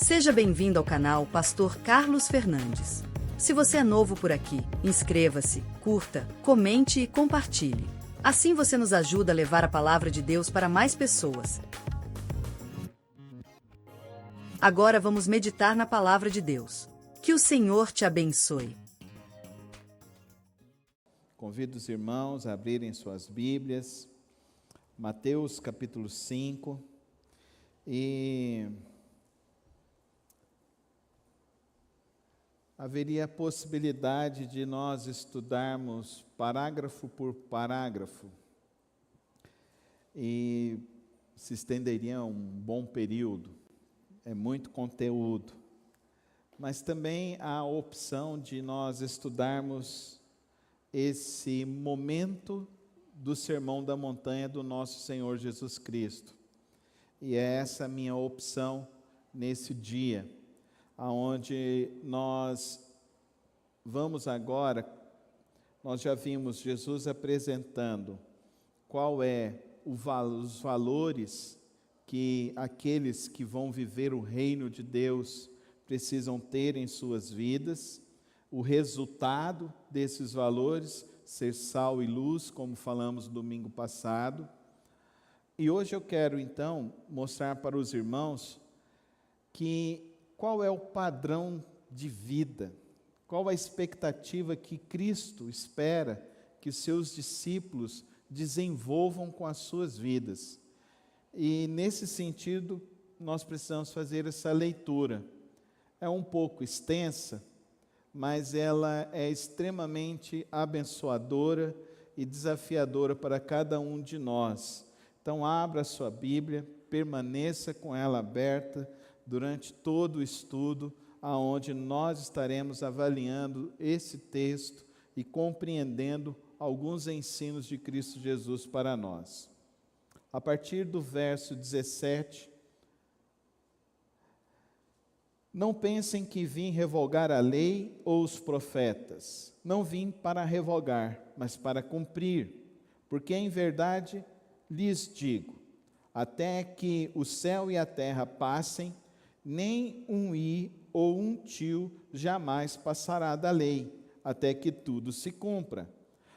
Seja bem-vindo ao canal Pastor Carlos Fernandes. Se você é novo por aqui, inscreva-se, curta, comente e compartilhe. Assim você nos ajuda a levar a palavra de Deus para mais pessoas. Agora vamos meditar na palavra de Deus. Que o Senhor te abençoe. Convido os irmãos a abrirem suas Bíblias, Mateus capítulo 5, e haveria a possibilidade de nós estudarmos parágrafo por parágrafo, e se estenderia um bom período, é muito conteúdo, mas também há a opção de nós estudarmos esse momento do Sermão da Montanha do nosso Senhor Jesus Cristo. E é essa a minha opção nesse dia, aonde nós vamos agora, nós já vimos Jesus apresentando qual é os valores que aqueles que vão viver o reino de Deus precisam ter em suas vidas, o resultado desses valores, ser sal e luz, como falamos no domingo passado. E hoje eu quero então mostrar para os irmãos qual é o padrão de vida, qual a expectativa que Cristo espera que os seus discípulos desenvolvam com as suas vidas. E nesse sentido, nós precisamos fazer essa leitura. É um pouco extensa, mas ela é extremamente abençoadora e desafiadora para cada um de nós. Então abra a sua Bíblia, permaneça com ela aberta durante todo o estudo, aonde nós estaremos avaliando esse texto e compreendendo alguns ensinos de Cristo Jesus para nós. A partir do verso 17, não pensem que vim revogar a lei ou os profetas. Não vim para revogar, mas para cumprir. Porque em verdade lhes digo, até que o céu e a terra passem, nem um i ou um tio jamais passará da lei, até que tudo se cumpra.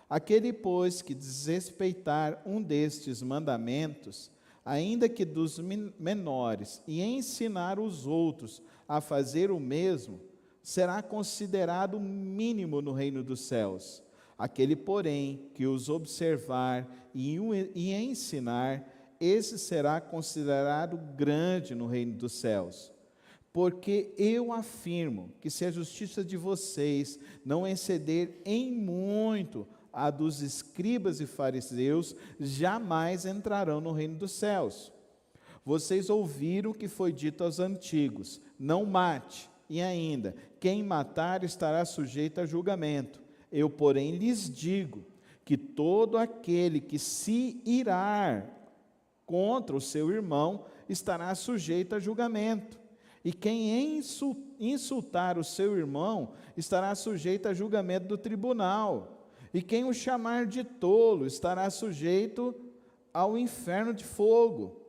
Aquele, pois, que desrespeitar um destes mandamentos, ainda que dos menores, e ensinar os outros a fazer o mesmo, será considerado mínimo no reino dos céus. Aquele, porém, que os observar e ensinar, esse será considerado grande no reino dos céus. Porque eu afirmo que se a justiça de vocês não exceder em muito a dos escribas e fariseus, jamais entrarão no reino dos céus. Vocês ouviram o que foi dito aos antigos, não mate, e ainda, quem matar estará sujeito a julgamento. Eu, porém, lhes digo que todo aquele que se irar contra o seu irmão estará sujeito a julgamento. E quem insultar o seu irmão estará sujeito a julgamento do tribunal. E quem o chamar de tolo estará sujeito ao inferno de fogo.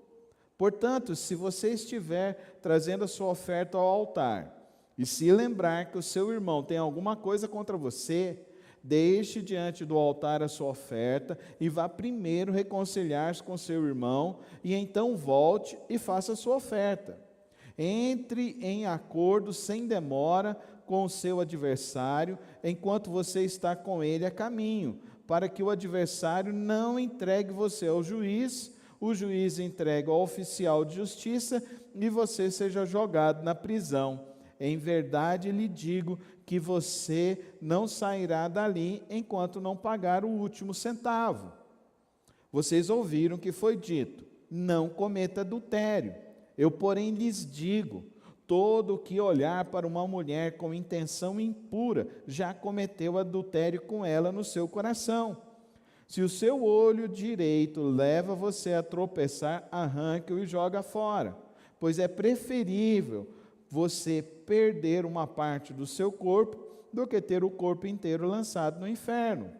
Portanto, se você estiver trazendo a sua oferta ao altar, e se lembrar que o seu irmão tem alguma coisa contra você, deixe diante do altar a sua oferta, e vá primeiro reconciliar-se com seu irmão, e então volte e faça a sua oferta. Entre em acordo sem demora com o seu adversário, enquanto você está com ele a caminho, para que o adversário não entregue você ao juiz, o juiz entregue ao oficial de justiça, e você seja jogado na prisão. Em verdade lhe digo que você não sairá dali enquanto não pagar o último centavo. Vocês ouviram que foi dito, não cometa adultério. Eu, porém, lhes digo, todo o que olhar para uma mulher com intenção impura, já cometeu adultério com ela no seu coração. Se o seu olho direito leva você a tropeçar, arranque-o e joga fora, pois é preferível você perder uma parte do seu corpo do que ter o corpo inteiro lançado no inferno.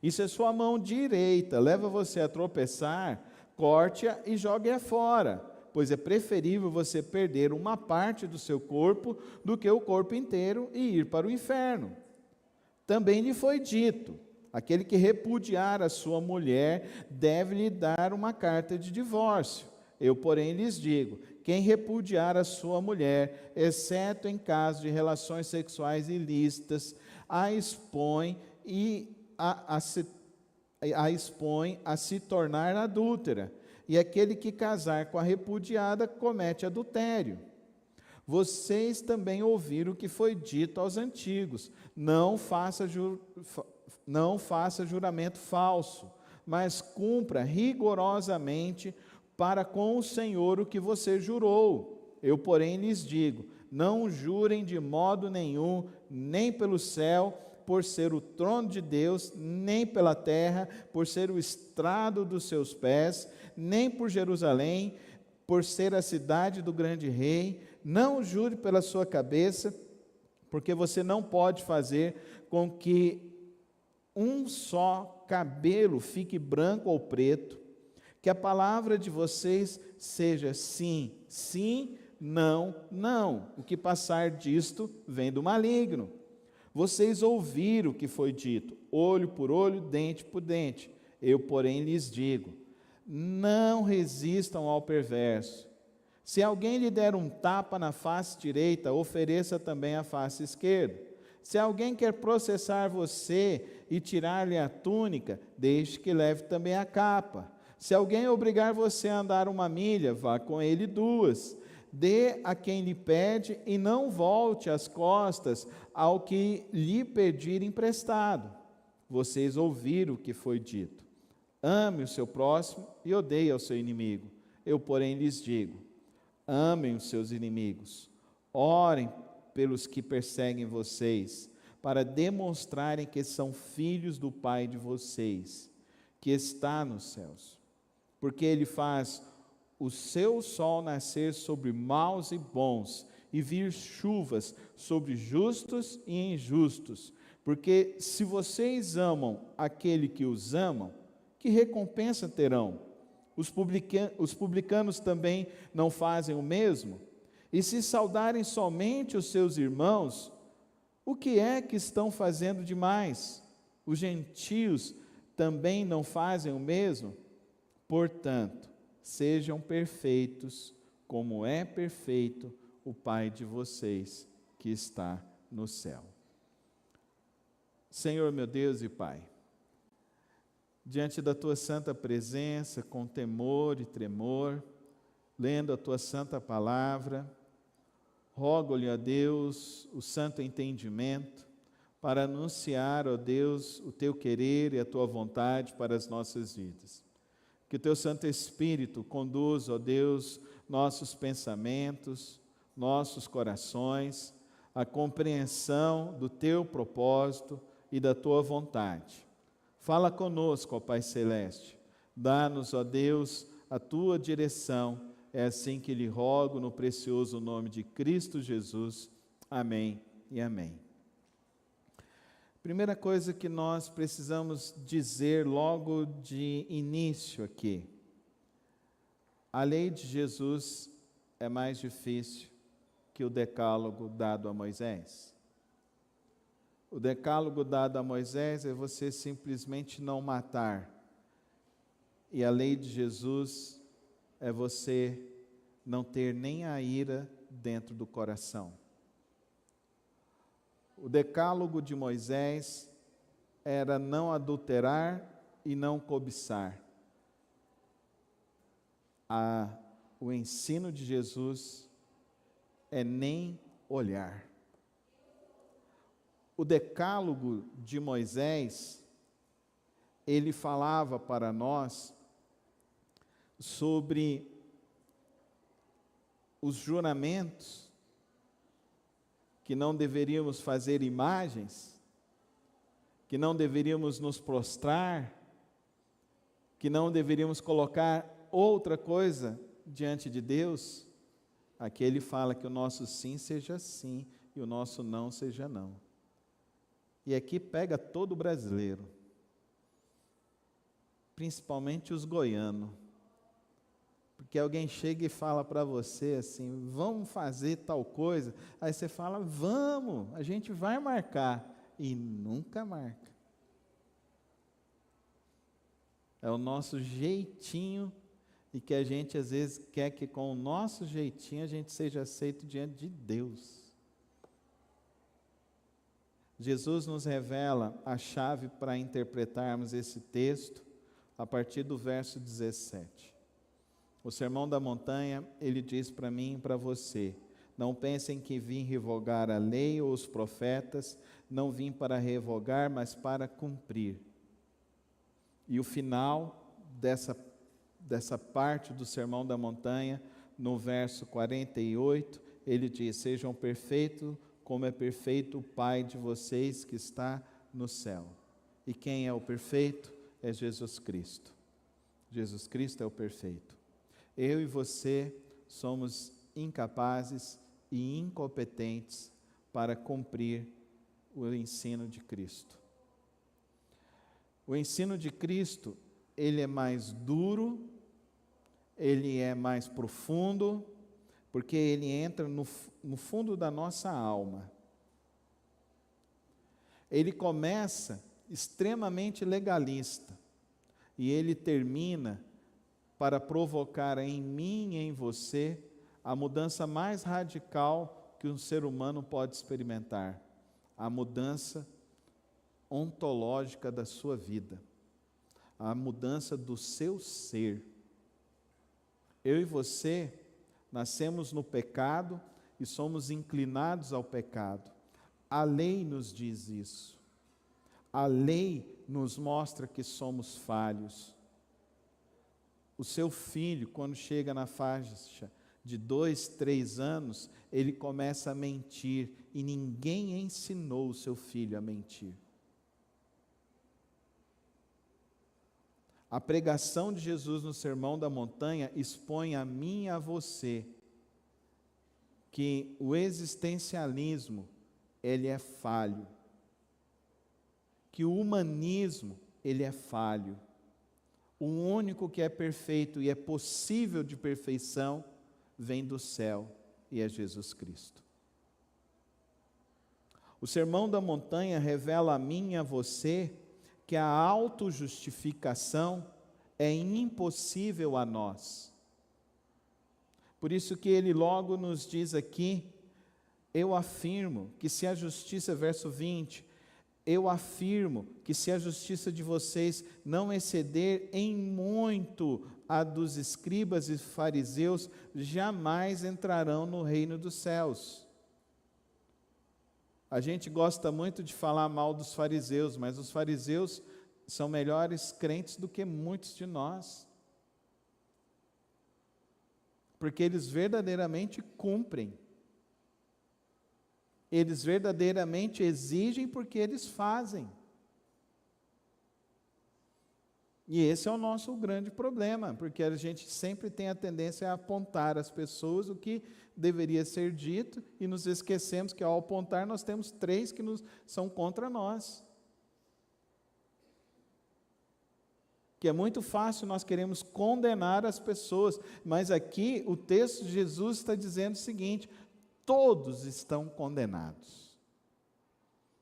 E se a sua mão direita leva você a tropeçar, corte-a e jogue-a fora, pois é preferível você perder uma parte do seu corpo do que o corpo inteiro e ir para o inferno. Também lhe foi dito: aquele que repudiar a sua mulher deve lhe dar uma carta de divórcio. Eu, porém, lhes digo: quem repudiar a sua mulher, exceto em caso de relações sexuais ilícitas, a expõe a se tornar adúltera. E aquele que casar com a repudiada comete adultério. Vocês também ouviram o que foi dito aos antigos: não faça juramento falso, mas cumpra rigorosamente para com o Senhor o que você jurou. Eu, porém, lhes digo: não jurem de modo nenhum, nem pelo céu, por ser o trono de Deus, nem pela terra, por ser o estrado dos seus pés, nem por Jerusalém, por ser a cidade do grande rei. Não jure pela sua cabeça, porque você não pode fazer com que um só cabelo fique branco ou preto. Que a palavra de vocês seja sim, sim, não, não. O que passar disto vem do maligno. Vocês ouviram o que foi dito: olho por olho, dente por dente. Eu, porém, lhes digo: não resistam ao perverso. Se alguém lhe der um tapa na face direita, ofereça também a face esquerda. Se alguém quer processar você e tirar-lhe a túnica, deixe que leve também a capa. Se alguém obrigar você a andar 1 milha, vá com ele 2. Dê a quem lhe pede e não volte as costas ao que lhe pedir emprestado. Vocês ouviram o que foi dito: ame o seu próximo e odeie ao seu inimigo. Eu, porém, lhes digo: amem os seus inimigos, orem pelos que perseguem vocês, para demonstrarem que são filhos do Pai de vocês, que está nos céus. Porque Ele faz o seu sol nascer sobre maus e bons, e vir chuvas sobre justos e injustos. Porque se vocês amam aquele que os amam, que recompensa terão? Os publicanos também não fazem o mesmo? E se saudarem somente os seus irmãos, o que é que estão fazendo demais? Os gentios também não fazem o mesmo? Portanto, sejam perfeitos, como é perfeito o Pai de vocês que está no céu. Senhor, meu Deus e Pai, diante da Tua santa presença, com temor e tremor, lendo a Tua santa palavra, rogo-lhe a Deus o santo entendimento para anunciar, ó Deus, o Teu querer e a Tua vontade para as nossas vidas. Que o Teu Santo Espírito conduza, ó Deus, nossos pensamentos, nossos corações, à compreensão do Teu propósito e da Tua vontade. Fala conosco, ó Pai Celeste. Dá-nos, ó Deus, a Tua direção. É assim que lhe rogo, no precioso nome de Cristo Jesus. Amém e amém. Primeira coisa que nós precisamos dizer logo de início aqui: a lei de Jesus é mais difícil que o decálogo dado a Moisés. O decálogo dado a Moisés é você simplesmente não matar. E a lei de Jesus é você não ter nem a ira dentro do coração. O decálogo de Moisés era não adulterar e não cobiçar. O ensino de Jesus é nem olhar. O decálogo de Moisés, ele falava para nós sobre os juramentos, que não deveríamos fazer imagens, que não deveríamos nos prostrar, que não deveríamos colocar outra coisa diante de Deus. Aqui ele fala que o nosso sim seja sim e o nosso não seja não. E aqui pega todo brasileiro, principalmente os goianos. Porque alguém chega e fala para você assim, vamos fazer tal coisa, aí você fala, vamos, a gente vai marcar, e nunca marca. É o nosso jeitinho, e que a gente às vezes quer que com o nosso jeitinho a gente seja aceito diante de Deus. Jesus nos revela a chave para interpretarmos esse texto a partir do verso 17. O Sermão da Montanha, ele diz para mim e para você, não pensem que vim revogar a lei ou os profetas, não vim para revogar, mas para cumprir. E o final dessa parte do Sermão da Montanha, no verso 48, ele diz, sejam perfeitos como é perfeito o Pai de vocês que está no céu. E quem é o perfeito? É Jesus Cristo. Jesus Cristo é o perfeito. Eu e você somos incapazes e incompetentes para cumprir o ensino de Cristo. O ensino de Cristo, ele é mais duro, ele é mais profundo, porque ele entra no fundo da nossa alma. Ele começa extremamente legalista, e ele termina para provocar em mim e em você a mudança mais radical que um ser humano pode experimentar, a mudança ontológica da sua vida, a mudança do seu ser. Eu e você nascemos no pecado e somos inclinados ao pecado. A lei nos diz isso. A lei nos mostra que somos falhos. O seu filho, quando chega na faixa de 2, 3 anos, ele começa a mentir e ninguém ensinou o seu filho a mentir. A pregação de Jesus no Sermão da Montanha expõe a mim e a você que o existencialismo, ele é falho. Que o humanismo, ele é falho. O único que é perfeito e é possível de perfeição vem do céu e é Jesus Cristo. O Sermão da Montanha revela a mim e a você que a autojustificação é impossível a nós. Por isso que ele logo nos diz aqui, eu afirmo que se a justiça, verso 20, eu afirmo que se a justiça de vocês não exceder em muito a dos escribas e fariseus, jamais entrarão no reino dos céus. A gente gosta muito de falar mal dos fariseus, mas os fariseus são melhores crentes do que muitos de nós. Porque eles verdadeiramente cumprem. Eles verdadeiramente exigem porque eles fazem. E esse é o nosso grande problema, porque a gente sempre tem a tendência a apontar às pessoas o que deveria ser dito e nos esquecemos que ao apontar nós temos 3 que são contra nós. Que é muito fácil nós queremos condenar as pessoas, mas aqui o texto de Jesus está dizendo o seguinte: todos estão condenados.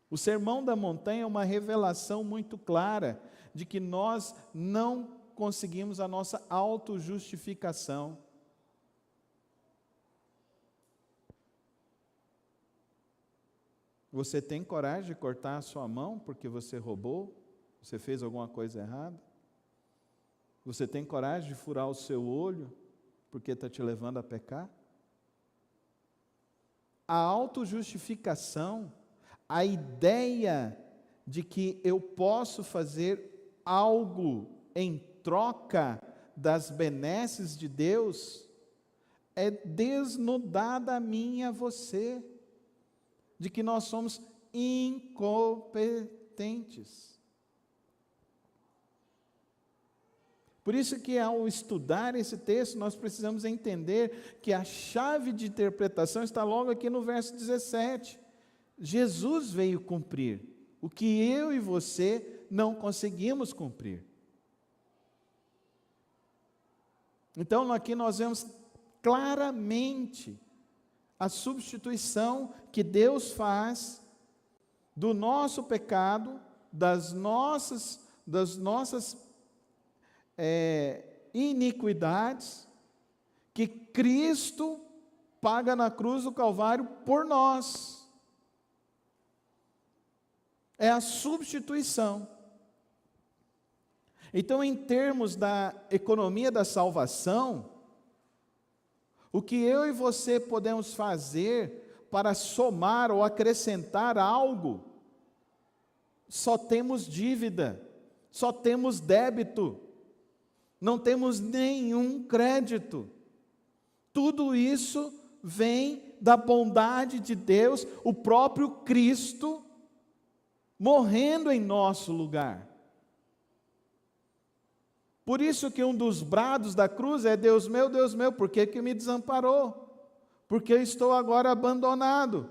O Sermão da Montanha é uma revelação muito clara de que nós não conseguimos a nossa autojustificação. Você tem coragem de cortar a sua mão porque você roubou? Você fez alguma coisa errada? Você tem coragem de furar o seu olho porque está te levando a pecar? A autojustificação, a ideia de que eu posso fazer algo em troca das benesses de Deus, é desnudada a mim e a você, de que nós somos incompetentes. Por isso que ao estudar esse texto, nós precisamos entender que a chave de interpretação está logo aqui no verso 17. Jesus veio cumprir o que eu e você não conseguimos cumprir. Então aqui nós vemos claramente a substituição que Deus faz do nosso pecado, das nossas iniquidades, que Cristo paga na cruz do Calvário por nós. É a substituição. Então, em termos da economia da salvação, o que eu e você podemos fazer para somar ou acrescentar algo, só temos dívida, só temos débito, não temos nenhum crédito. Tudo isso vem da bondade de Deus, o próprio Cristo morrendo em nosso lugar. Por isso que um dos brados da cruz é: Deus meu, por que me desamparou? Porque eu estou agora abandonado.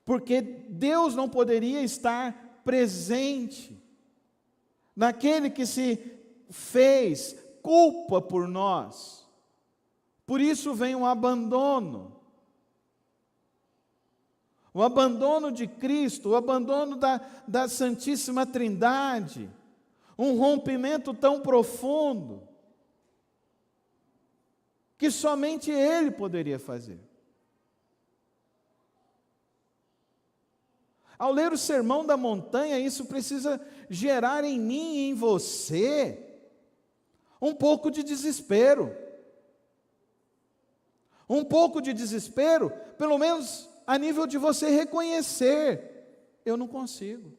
Porque Deus não poderia estar presente naquele que se fez culpa por nós. Por isso vem um abandono. O abandono de Cristo, o abandono da Santíssima Trindade. Um rompimento tão profundo que somente Ele poderia fazer. Ao ler o Sermão da Montanha, isso precisa gerar em mim e em você um pouco de desespero. Um pouco de desespero, pelo menos a nível de você reconhecer: eu não consigo.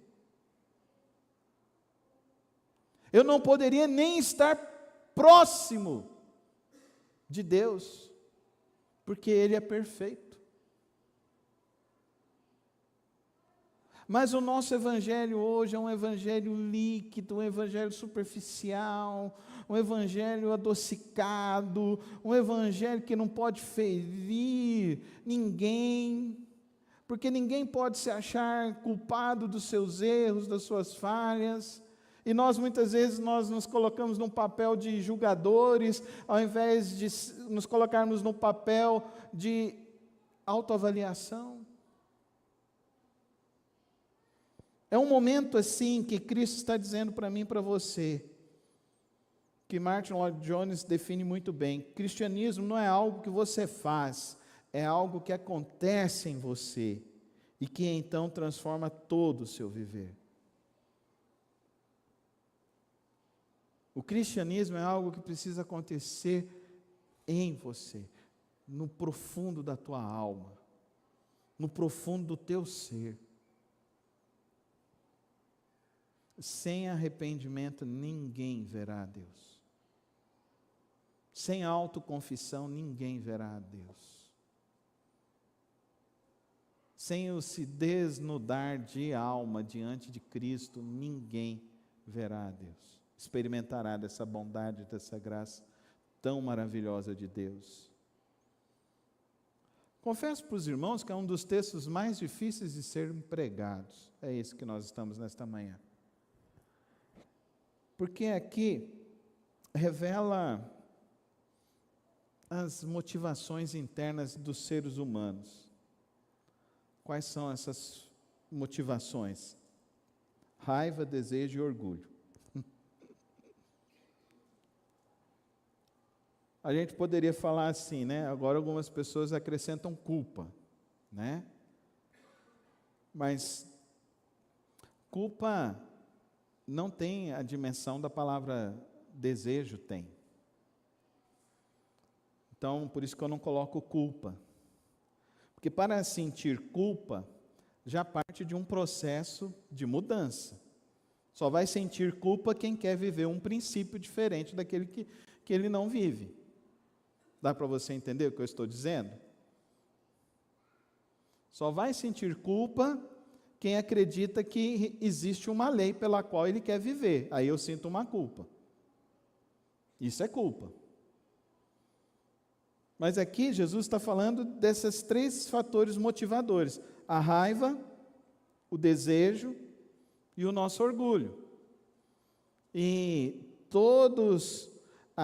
Eu não poderia nem estar próximo de Deus, porque Ele é perfeito. Mas o nosso evangelho hoje é um evangelho líquido, um evangelho superficial, um evangelho adocicado, um evangelho que não pode ferir ninguém, porque ninguém pode se achar culpado dos seus erros, das suas falhas. E nós muitas vezes nos colocamos num papel de julgadores, ao invés de nos colocarmos no papel de autoavaliação. É um momento assim que Cristo está dizendo para mim e para você, que Martin Lloyd Jones define muito bem: cristianismo não é algo que você faz, é algo que acontece em você, e que então transforma todo o seu viver. O cristianismo é algo que precisa acontecer em você, no profundo da tua alma, no profundo do teu ser. Sem arrependimento, ninguém verá a Deus. Sem autoconfissão, ninguém verá a Deus. Sem o se desnudar de alma diante de Cristo, ninguém verá a Deus. Experimentará dessa bondade, dessa graça tão maravilhosa de Deus. Confesso para os irmãos que é um dos textos mais difíceis de serem pregados. É esse que nós estamos nesta manhã. Porque aqui revela as motivações internas dos seres humanos. Quais são essas motivações? Raiva, desejo e orgulho. A gente poderia falar assim, né? Agora algumas pessoas acrescentam culpa, né? Mas culpa não tem a dimensão da palavra desejo, tem. Então, por isso que eu não coloco culpa. Porque para sentir culpa, já parte de um processo de mudança. Só vai sentir culpa quem quer viver um princípio diferente daquele que ele não vive. Dá para você entender o que eu estou dizendo? Só vai sentir culpa quem acredita que existe uma lei pela qual ele quer viver. Aí eu sinto uma culpa. Isso é culpa. Mas aqui Jesus está falando desses três fatores motivadores: a raiva, o desejo e o nosso orgulho. E todos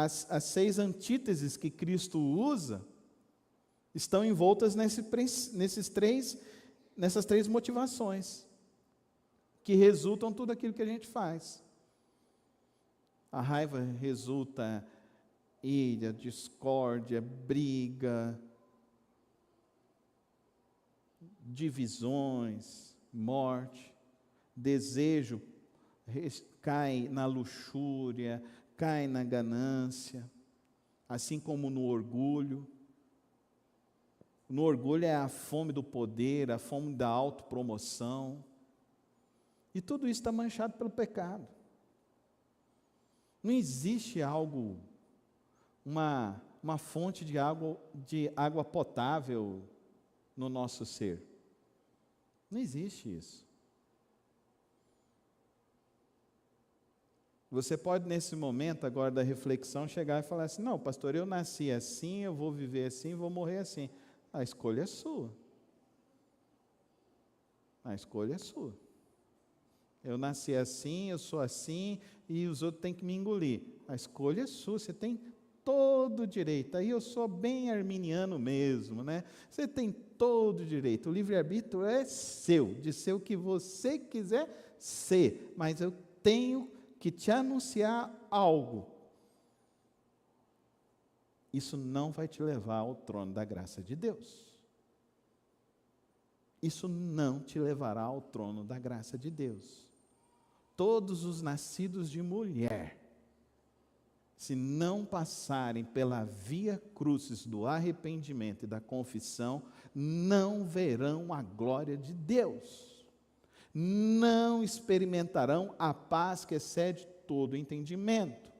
as 6 antíteses que Cristo usa estão envoltas nessas 3 motivações, que resultam tudo aquilo que a gente faz. A raiva resulta ira, discórdia, briga, divisões, morte. Desejo cai na luxúria, cai na ganância, assim como no orgulho. No orgulho é a fome do poder, a fome da autopromoção. E tudo isso está manchado pelo pecado. Não existe algo, uma fonte de água potável no nosso ser. Não existe isso. Você pode, nesse momento agora da reflexão, chegar e falar assim: não, pastor, eu nasci assim, eu vou viver assim, vou morrer assim. A escolha é sua. A escolha é sua. Eu nasci assim, eu sou assim, e os outros têm que me engolir. A escolha é sua, você tem todo o direito. Aí eu sou bem arminiano mesmo, né? Você tem todo o direito. O livre-arbítrio é seu, de ser o que você quiser ser. Mas eu tenho que te anunciar algo. Isso não vai te levar ao trono da graça de Deus. Isso não te levará ao trono da graça de Deus. Todos os nascidos de mulher, se não passarem pela via crucis do arrependimento e da confissão, não verão a glória de Deus. Não experimentarão a paz que excede todo entendimento.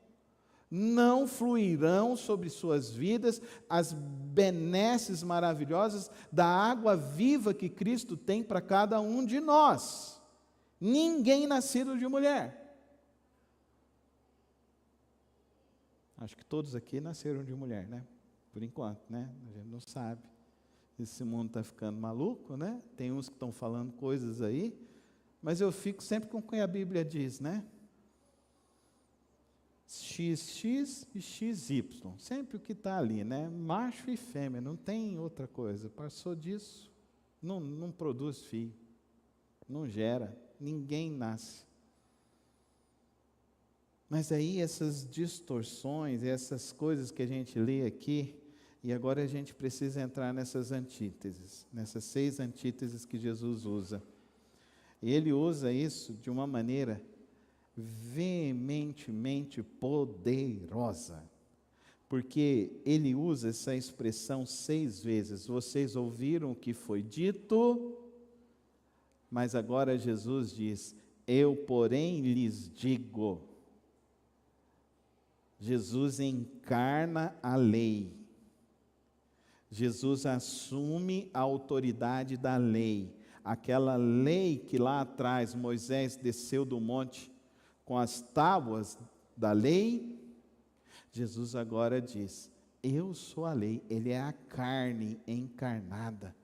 Não fluirão sobre suas vidas as benesses maravilhosas da água viva que Cristo tem para cada um de nós. Ninguém nascido de mulher. Acho que todos aqui nasceram de mulher, né? Por enquanto, né? A gente não sabe. Esse mundo está ficando maluco, né? Tem uns que estão falando coisas aí, mas eu fico sempre com o que a Bíblia diz, né? XX e XY, sempre o que está ali, né? Macho e fêmea, não tem outra coisa. Passou disso, não produz filho, não gera, ninguém nasce. Mas aí essas distorções, essas coisas que a gente lê aqui, e agora a gente precisa entrar nessas antíteses, nessas 6 antíteses que Jesus usa. E ele usa isso de uma maneira veementemente poderosa, porque ele usa essa expressão 6 vezes. Vocês ouviram o que foi dito, mas agora Jesus diz: eu, porém, lhes digo. Jesus encarna a lei. Jesus assume a autoridade da lei. Aquela lei que lá atrás Moisés desceu do monte com as tábuas da lei, Jesus agora diz: eu sou a lei. Ele é a carne encarnada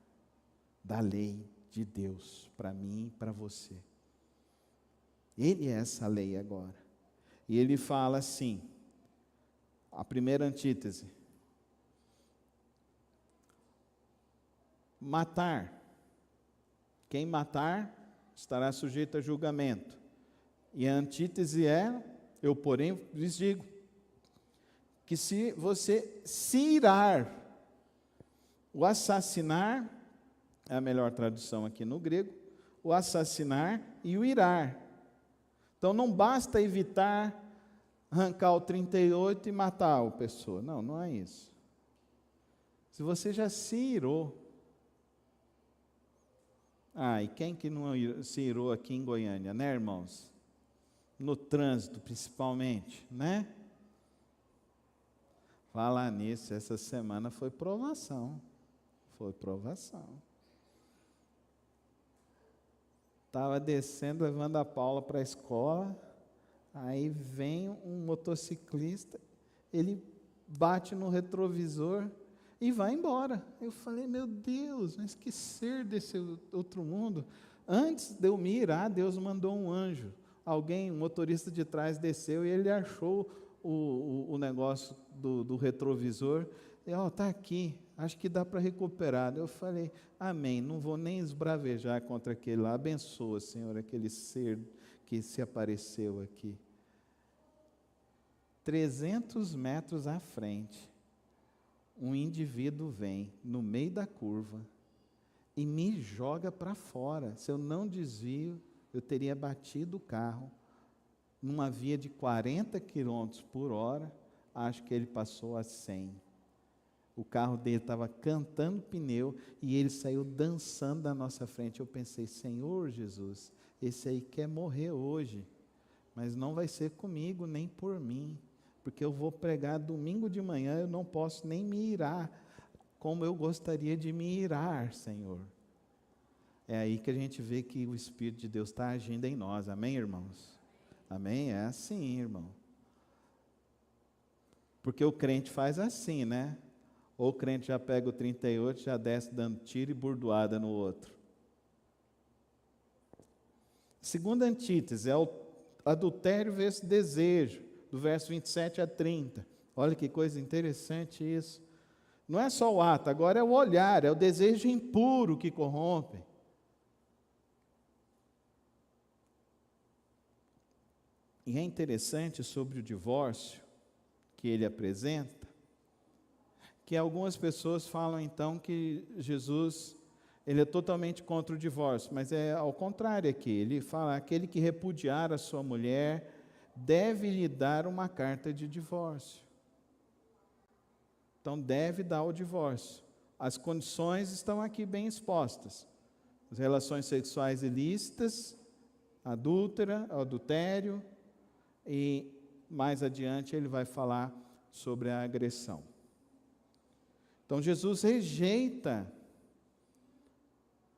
da lei de Deus, para mim e para você. Ele é essa lei agora. E ele fala assim, a primeira antítese: matar. Quem matar estará sujeito a julgamento. E a antítese é: eu, porém, lhes digo, que se você se irar, o assassinar, é a melhor tradução aqui no grego, o assassinar e o irar. Então não basta evitar arrancar o 38 e matar a pessoa. Não, não é isso. Se você já se irou, e quem que não se irou aqui em Goiânia, né, irmãos? No trânsito, principalmente, né? Falar nisso, essa semana foi provação. Foi provação. Estava descendo, levando a Paula para a escola, aí vem um motociclista, ele bate no retrovisor e vai embora. Eu falei: meu Deus, mas que ser desse outro mundo. Antes de eu me irar, Deus mandou um anjo. Um motorista de trás desceu e ele achou o negócio do retrovisor, e está aqui, acho que dá para recuperar. Eu falei, amém, não vou nem esbravejar contra aquele lá, abençoa, Senhor, aquele ser que se apareceu aqui. 300 metros à frente, um indivíduo vem no meio da curva e me joga para fora. Se eu não desvio, eu teria batido o carro numa via de 40 km por hora, acho que ele passou a 100. O carro dele estava cantando pneu e ele saiu dançando na nossa frente. Eu pensei, Senhor Jesus, esse aí quer morrer hoje, mas não vai ser comigo nem por mim, porque eu vou pregar domingo de manhã, eu não posso nem me irar como eu gostaria de me irar, Senhor. É aí que a gente vê que o Espírito de Deus está agindo em nós, amém, irmãos? Amém? É assim, irmão. Porque o crente faz assim, né? Ou o crente já pega o 38, já desce dando tiro e burdoada no outro. Segunda antítese é o adultério versus desejo, do verso 27 a 30. Olha que coisa interessante isso. Não é só o ato, agora é o olhar, é o desejo impuro que corrompe. E é interessante sobre o divórcio que ele apresenta, que algumas pessoas falam então que Jesus, ele é totalmente contra o divórcio, mas é ao contrário aqui, ele fala, aquele que repudiar a sua mulher, deve lhe dar uma carta de divórcio. Então deve dar o divórcio. As condições estão aqui bem expostas. As relações sexuais ilícitas, adultério, e mais adiante ele vai falar sobre a agressão. Então Jesus rejeita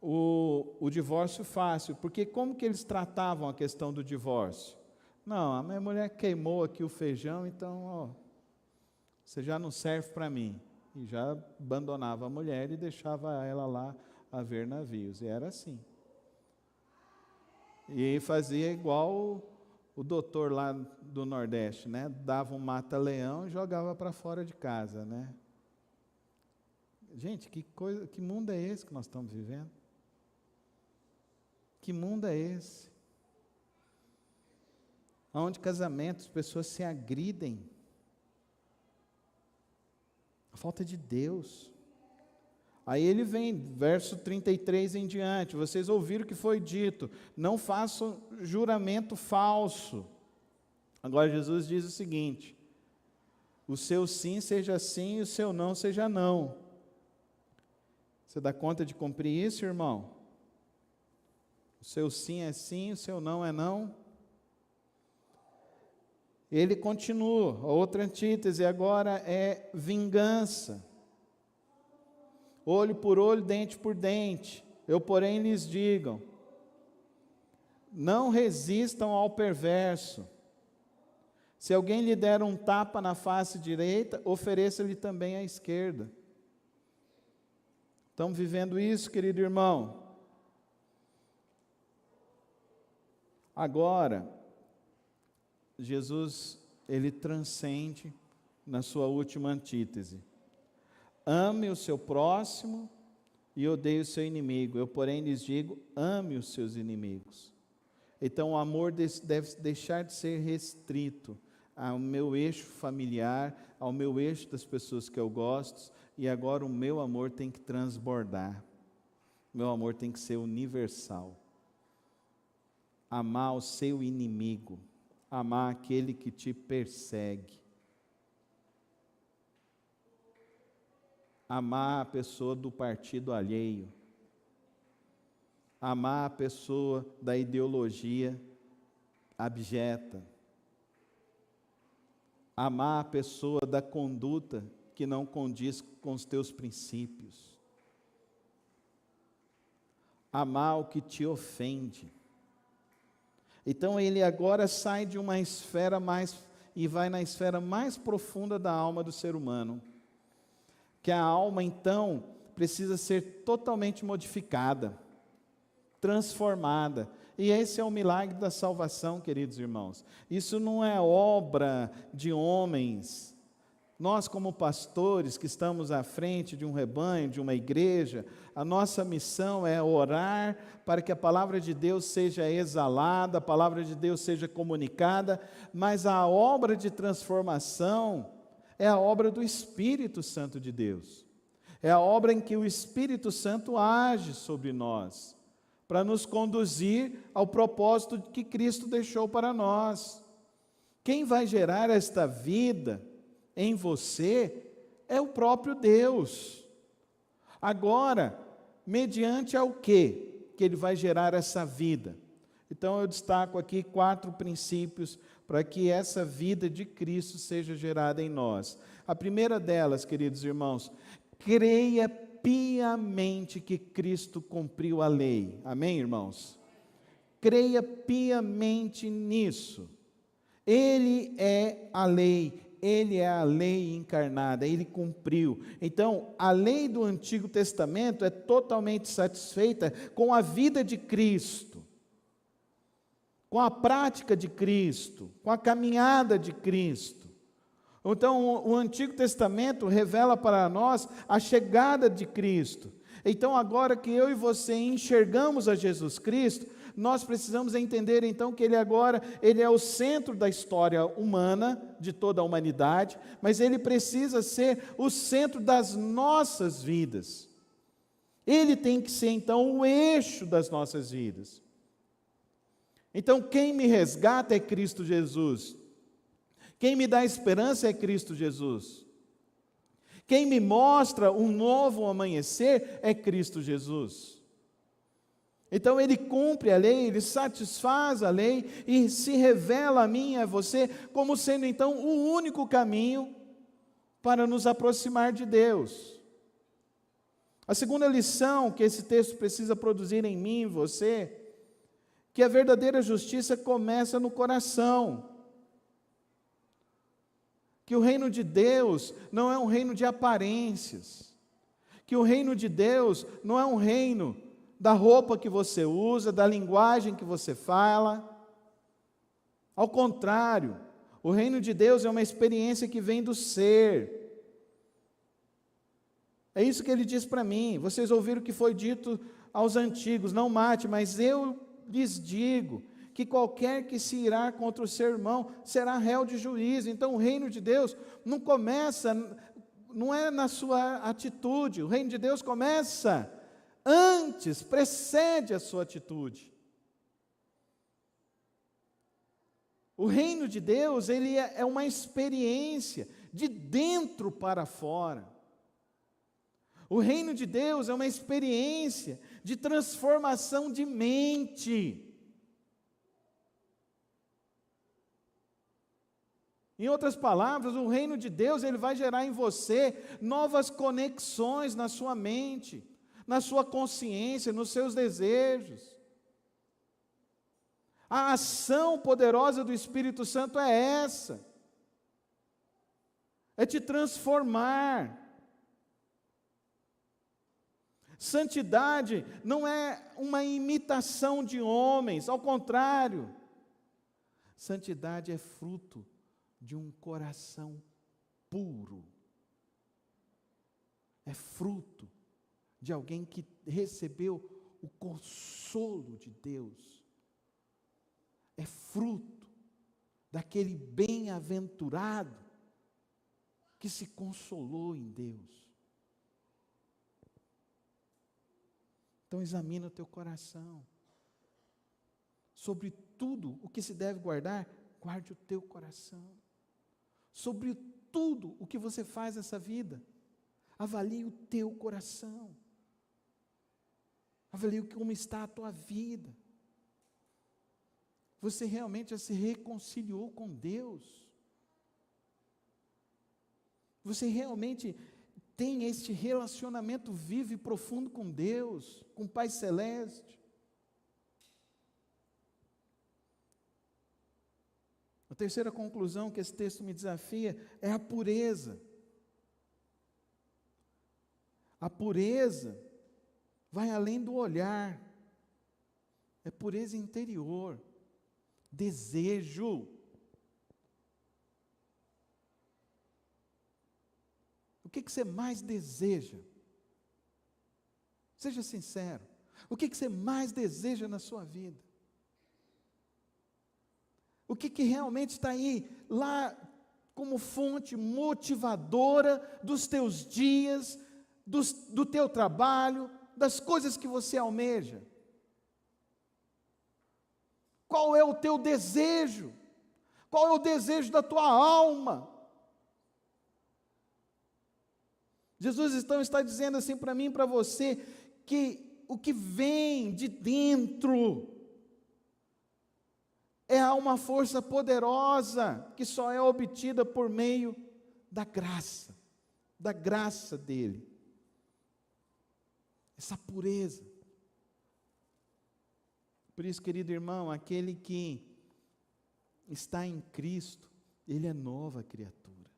o divórcio fácil, porque como que eles tratavam a questão do divórcio? Não, a minha mulher queimou aqui o feijão, então você já não serve para mim. E já abandonava a mulher e deixava ela lá a ver navios, e era assim. E fazia igual o doutor lá do Nordeste, né? Dava um mata-leão e jogava para fora de casa, né? Gente, que mundo é esse que nós estamos vivendo? Que mundo é esse? Onde casamentos, pessoas se agridem. A falta de Deus. Aí ele vem, verso 33 em diante, vocês ouviram o que foi dito, não façam juramento falso. Agora Jesus diz o seguinte, o seu sim seja sim e o seu não seja não. Você dá conta de cumprir isso, irmão? O seu sim é sim, o seu não é não? Ele continua, a outra antítese agora é vingança. Olho por olho, dente por dente. Eu, porém, lhes digo, não resistam ao perverso. Se alguém lhe der um tapa na face direita, ofereça-lhe também a esquerda. Estamos vivendo isso, querido irmão? Agora, Jesus, ele transcende na sua última antítese. Ame o seu próximo e odeie o seu inimigo. Eu, porém, lhes digo, ame os seus inimigos. Então, o amor deve deixar de ser restrito ao meu eixo familiar, ao meu eixo das pessoas que eu gosto, e agora o meu amor tem que transbordar. Meu amor tem que ser universal. Amar o seu inimigo, amar aquele que te persegue. Amar a pessoa do partido alheio, amar a pessoa da ideologia abjeta, amar a pessoa da conduta que não condiz com os teus princípios, amar o que te ofende. Então ele agora sai de uma esfera e vai na esfera mais profunda da alma do ser humano, que a alma, então, precisa ser totalmente modificada, transformada. E esse é o milagre da salvação, queridos irmãos. Isso não é obra de homens. Nós, como pastores que estamos à frente de um rebanho, de uma igreja, a nossa missão é orar para que a palavra de Deus seja exalada, a palavra de Deus seja comunicada, mas a obra de transformação é a obra do Espírito Santo de Deus. É a obra em que o Espírito Santo age sobre nós, para nos conduzir ao propósito que Cristo deixou para nós. Quem vai gerar esta vida em você é o próprio Deus. Agora, mediante ao quê que Ele vai gerar essa vida? Então eu destaco aqui 4 princípios para que essa vida de Cristo seja gerada em nós. A primeira delas, queridos irmãos, creia piamente que Cristo cumpriu a lei. Amém, irmãos? Creia piamente nisso. Ele é a lei. Ele é a lei encarnada, Ele cumpriu. Então, a lei do Antigo Testamento é totalmente satisfeita com a vida de Cristo, com a prática de Cristo, com a caminhada de Cristo. Então, o Antigo Testamento revela para nós a chegada de Cristo. Então, agora que eu e você enxergamos a Jesus Cristo, nós precisamos entender então que Ele é o centro da história humana, de toda a humanidade, mas Ele precisa ser o centro das nossas vidas. Ele tem que ser então o eixo das nossas vidas. Então quem me resgata é Cristo Jesus. Quem me dá esperança é Cristo Jesus. Quem me mostra um novo amanhecer é Cristo Jesus. Então Ele cumpre a lei, Ele satisfaz a lei e se revela a mim e a você como sendo então o único caminho para nos aproximar de Deus. A segunda lição que esse texto precisa produzir em mim e você, que a verdadeira justiça começa no coração. Que o reino de Deus não é um reino de aparências. Que o reino de Deus não é um reino da roupa que você usa, da linguagem que você fala. Ao contrário, o reino de Deus é uma experiência que vem do ser. É isso que ele diz para mim. Vocês ouviram o que foi dito aos antigos: não mate, mas eu lhes digo que qualquer que se irá contra o seu irmão será réu de juízo. Então o reino de Deus não começa, não é na sua atitude. O reino de Deus começa antes, precede a sua atitude. O reino de Deus, ele é uma experiência de dentro para fora. O reino de Deus é uma experiência de transformação de mente. Em outras palavras, o reino de Deus, ele vai gerar em você novas conexões na sua mente, na sua consciência, nos seus desejos. A ação poderosa do Espírito Santo é essa. É te transformar. Santidade não é uma imitação de homens, ao contrário. Santidade é fruto de um coração puro. É fruto de alguém que recebeu o consolo de Deus. É fruto daquele bem-aventurado que se consolou em Deus. Então examina o teu coração. Sobre tudo o que se deve guardar, guarde o teu coração. Sobre tudo o que você faz nessa vida, avalie o teu coração. Avalie como está a tua vida. Você realmente já se reconciliou com Deus? Você realmente tem este relacionamento vivo e profundo com Deus, com o Pai Celeste? A terceira conclusão que esse texto me desafia é a pureza. A pureza vai além do olhar. É pureza interior, desejo. O que você mais deseja? Seja sincero. O que você mais deseja na sua vida? O que realmente está aí, lá, como fonte motivadora dos teus dias, do teu trabalho, das coisas que você almeja? Qual é o teu desejo? Qual é o desejo da tua alma? Jesus então está dizendo assim para mim e para você, que o que vem de dentro é uma força poderosa, que só é obtida por meio da graça dele. Essa pureza. Por isso, querido irmão, aquele que está em Cristo, ele é nova criatura.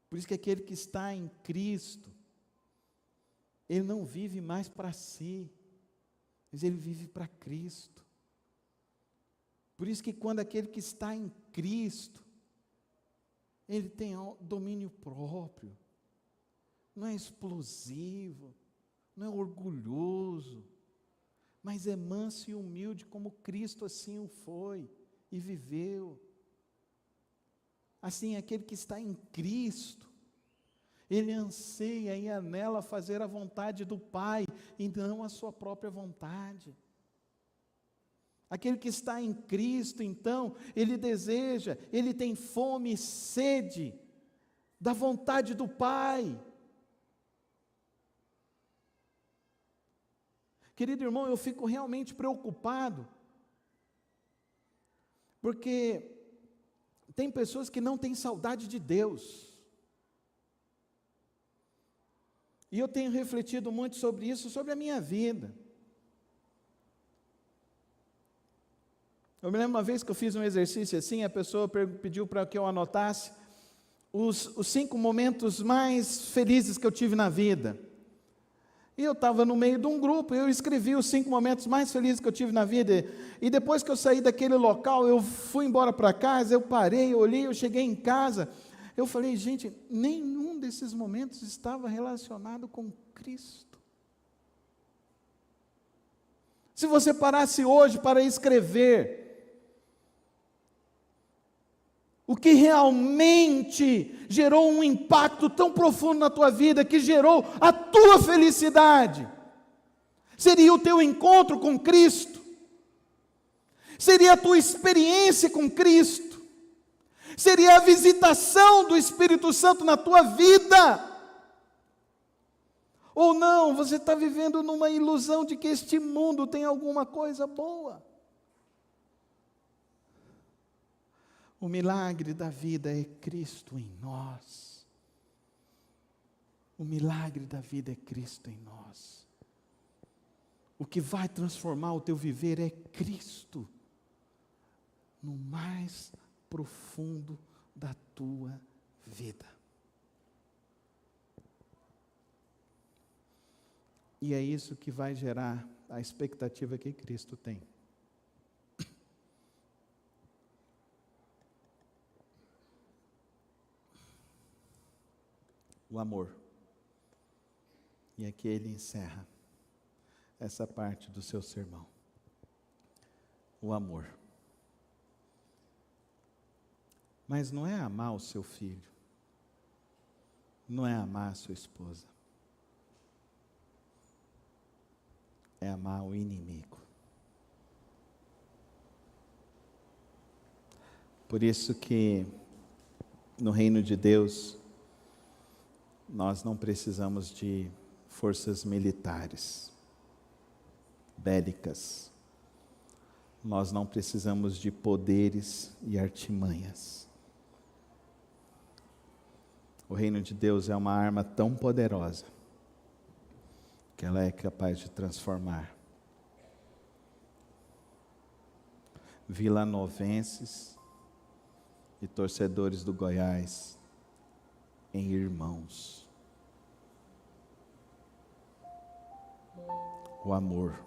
Por isso que aquele que está em Cristo, ele não vive mais para si, mas ele vive para Cristo. Por isso que quando aquele que está em Cristo, ele tem domínio próprio, não é explosivo, não é orgulhoso, mas é manso e humilde como Cristo assim o foi e viveu. Assim, aquele que está em Cristo, ele anseia e anela fazer a vontade do Pai e não a sua própria vontade. Aquele que está em Cristo, então, ele deseja, ele tem fome e sede da vontade do Pai. Querido irmão, eu fico realmente preocupado, porque tem pessoas que não têm saudade de Deus. E eu tenho refletido muito sobre isso, sobre a minha vida. Eu me lembro uma vez que eu fiz um exercício assim, a pessoa pediu para que eu anotasse os 5 momentos mais felizes que eu tive na vida. E eu estava no meio de um grupo, eu escrevi os 5 momentos mais felizes que eu tive na vida, e depois que eu saí daquele local, eu fui embora para casa, eu parei, eu olhei, eu cheguei em casa, eu falei, gente, nenhum desses momentos estava relacionado com Cristo. Se você parasse hoje para escrever o que realmente gerou um impacto tão profundo na tua vida, que gerou a tua felicidade, seria o teu encontro com Cristo, seria a tua experiência com Cristo, seria a visitação do Espírito Santo na tua vida. Ou não, você está vivendo numa ilusão de que este mundo tem alguma coisa boa. O milagre da vida é Cristo em nós. O milagre da vida é Cristo em nós. O que vai transformar o teu viver é Cristo no mais profundo da tua vida. E é isso que vai gerar a expectativa que Cristo tem. O amor. E aqui ele encerra essa parte do seu sermão. O amor. Mas não é amar o seu filho, não é amar a sua esposa, é amar o inimigo. Por isso que no reino de Deus, nós não precisamos de forças militares, bélicas. Nós não precisamos de poderes e artimanhas. O reino de Deus é uma arma tão poderosa que ela é capaz de transformar vilanovenses e torcedores do Goiás em irmãos. O amor.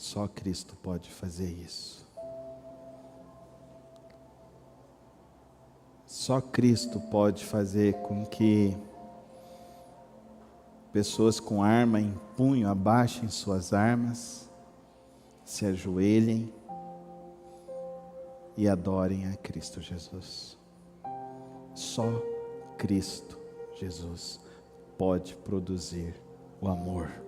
Só Cristo pode fazer isso. Só Cristo pode fazer com que pessoas com arma em punho abaixem suas armas, se ajoelhem e adorem a Cristo Jesus. Só Cristo Jesus pode produzir o amor.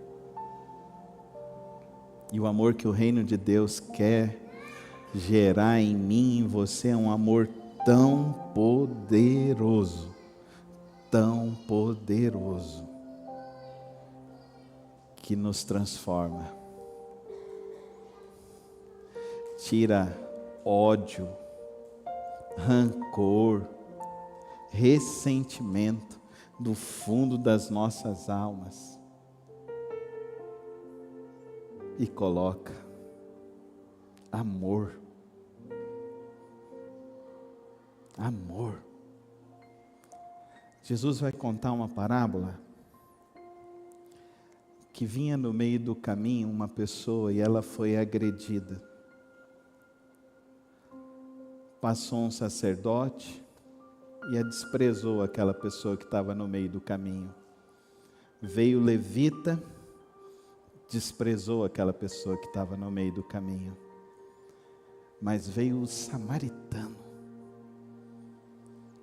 E o amor que o reino de Deus quer gerar em mim e em você é um amor tão poderoso, que nos transforma. Tira ódio, rancor, ressentimento do fundo das nossas almas e coloca amor. Amor. Jesus vai contar uma parábola que vinha no meio do caminho uma pessoa e ela foi agredida. Passou um sacerdote e a desprezou, aquela pessoa que estava no meio do caminho. Veio o levita, desprezou aquela pessoa que estava no meio do caminho. Mas veio o samaritano,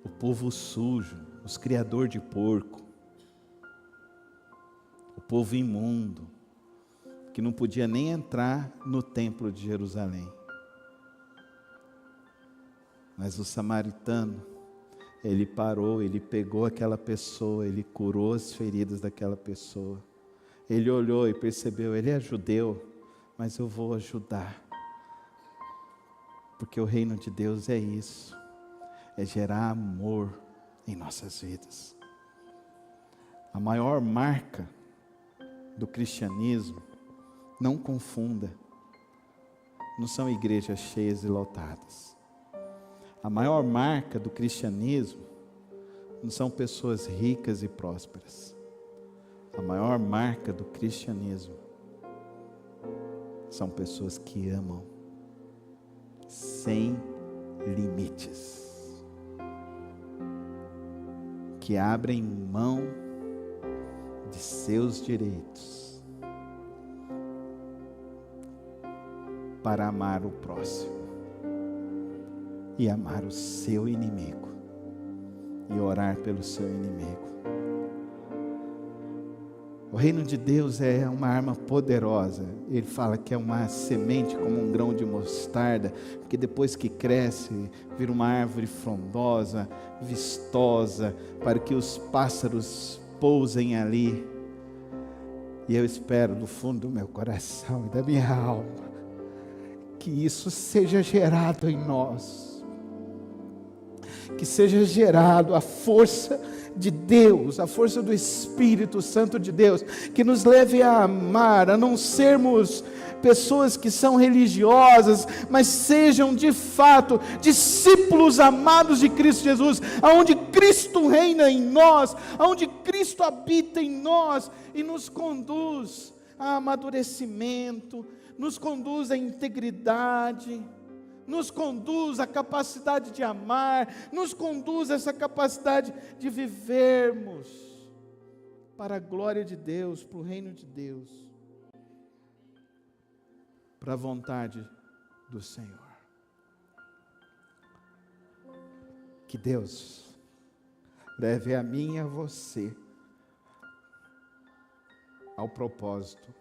o povo sujo, os criadores de porco, o povo imundo, que não podia nem entrar no templo de Jerusalém. Mas o samaritano, ele parou, ele pegou aquela pessoa, ele curou as feridas daquela pessoa. Ele olhou e percebeu, ele é judeu, mas eu vou ajudar. Porque o reino de Deus é isso, é gerar amor em nossas vidas. A maior marca do cristianismo, não confunda, não são igrejas cheias e lotadas. A maior marca do cristianismo não são pessoas ricas e prósperas. A maior marca do cristianismo são pessoas que amam sem limites, que abrem mão de seus direitos para amar o próximo e amar o seu inimigo e orar pelo seu inimigo. O reino de Deus é uma arma poderosa. Ele fala que é uma semente como um grão de mostarda, porque depois que cresce, vira uma árvore frondosa, vistosa, para que os pássaros pousem ali. E eu espero do fundo do meu coração e da minha alma que isso seja gerado em nós, que seja gerado a força de Deus, a força do Espírito Santo de Deus, que nos leve a amar, a não sermos pessoas que são religiosas, mas sejam de fato discípulos amados de Cristo Jesus, aonde Cristo reina em nós, aonde Cristo habita em nós e nos conduz a amadurecimento, nos conduz à integridade, nos conduz à capacidade de amar, nos conduz a essa capacidade de vivermos para a glória de Deus, para o reino de Deus, para a vontade do Senhor. Que Deus leve a mim e a você ao propósito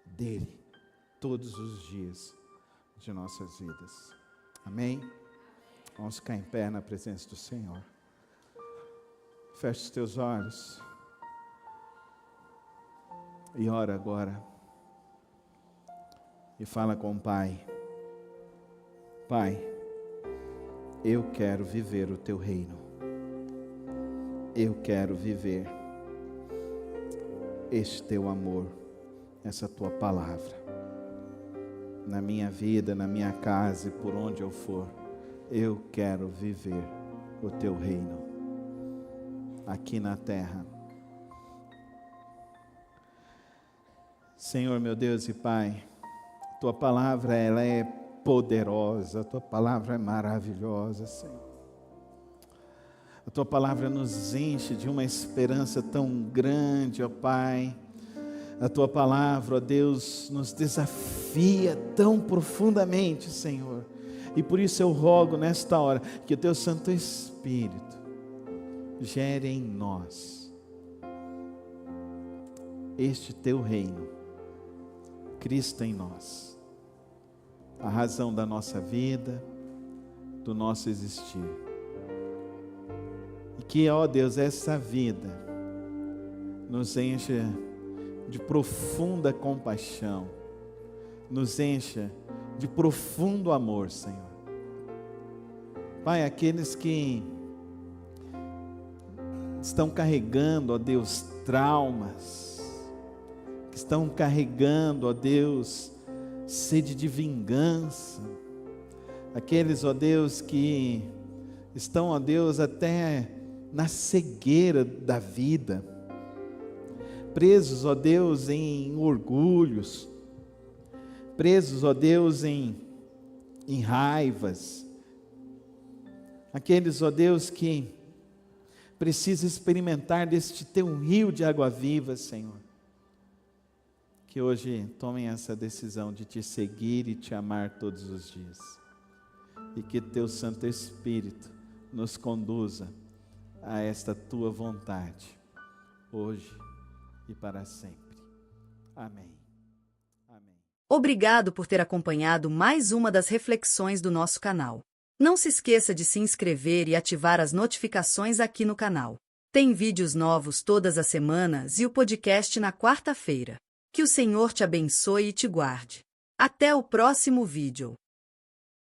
dele todos os dias de nossas vidas. Amém? Vamos ficar em pé na presença do Senhor. Feche os teus olhos e ora agora e fala com o Pai. Pai, eu quero viver o teu reino. Eu quero viver este teu amor, essa tua palavra na minha vida, na minha casa e por onde eu for. Eu quero viver o teu reino aqui na terra. Senhor meu Deus e Pai, Tua palavra, ela é poderosa, a Tua palavra é maravilhosa, Senhor. A Tua palavra nos enche de uma esperança tão grande, ó Pai. A Tua palavra, ó Deus, nos desafia tão profundamente, Senhor. E por isso eu rogo nesta hora que o Teu Santo Espírito gere em nós este Teu reino, Cristo em nós, a razão da nossa vida, do nosso existir. E que, ó Deus, essa vida nos encha de profunda compaixão, nos encha de profundo amor, Senhor. Pai, aqueles que estão carregando, ó Deus, traumas, que estão carregando, ó Deus, sede de vingança, aqueles, ó Deus, que estão, ó Deus, até na cegueira da vida, presos, ó Deus, em orgulhos, presos, ó Deus, em raivas, aqueles, ó Deus, que precisam experimentar deste Teu rio de água viva, Senhor, que hoje tomem essa decisão de Te seguir e Te amar todos os dias, e que Teu Santo Espírito nos conduza a esta Tua vontade, hoje e para sempre. Amém. Amém. Obrigado por ter acompanhado mais uma das reflexões do nosso canal. Não se esqueça de se inscrever e ativar as notificações aqui no canal. Tem vídeos novos todas as semanas e o podcast na quarta-feira. Que o Senhor te abençoe e te guarde. Até o próximo vídeo.